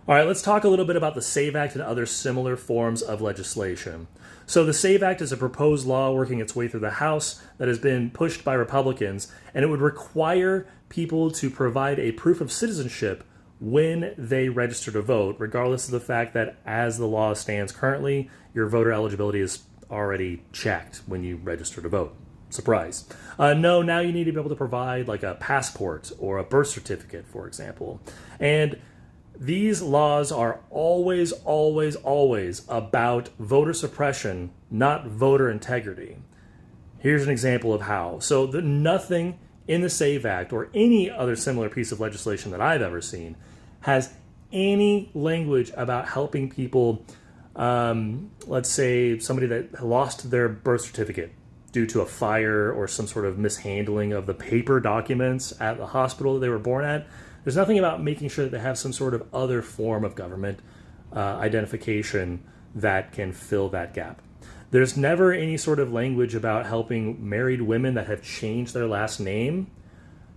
All right, let's talk a little bit about the SAVE Act and other similar forms of legislation. So the SAVE Act is a proposed law working its way through the House that has been pushed by Republicans, and it would require people to provide a proof of citizenship when they register to vote, regardless of the fact that as the law stands currently, your voter eligibility is already checked when you register to vote. Surprise. No, now you need to be able to provide like a passport or a birth certificate, for example. And these laws are always, always, always about voter suppression, not voter integrity. Here's an example of how. So nothing in the SAVE Act or any other similar piece of legislation that I've ever seen has any language about helping people, let's say somebody that lost their birth certificate due to a fire or some sort of mishandling of the paper documents at the hospital that they were born at. There's nothing about making sure that they have some sort of other form of government identification that can fill that gap. There's never any sort of language about helping married women that have changed their last name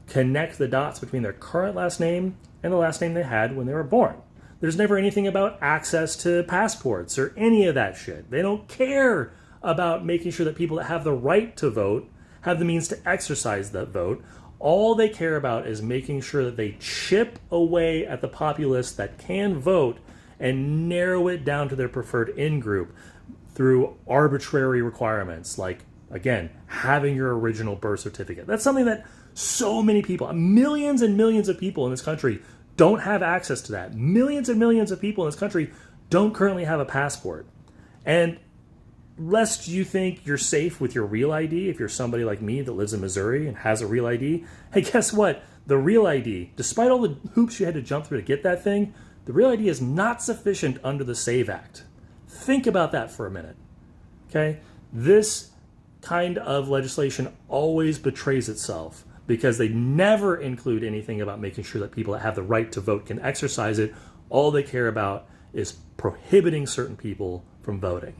connect the dots between their current last name and the last name they had when they were born. There's never anything about access to passports or any of that shit. They don't care about making sure that people that have the right to vote have the means to exercise that vote. All they care about is making sure that they chip away at the populace that can vote and narrow it down to their preferred in-group through arbitrary requirements like, again, having your original birth certificate. That's something that so many people, millions and millions of people in this country don't have access to that. Millions and millions of people in this country don't currently have a passport. And lest you think you're safe with your real ID, if you're somebody like me that lives in Missouri and has a real ID, hey, guess what? The real ID, despite all the hoops you had to jump through to get that thing, the real ID is not sufficient under the SAVE Act. Think about that for a minute, okay? This kind of legislation always betrays itself because they never include anything about making sure that people that have the right to vote can exercise it. All they care about is prohibiting certain people from voting.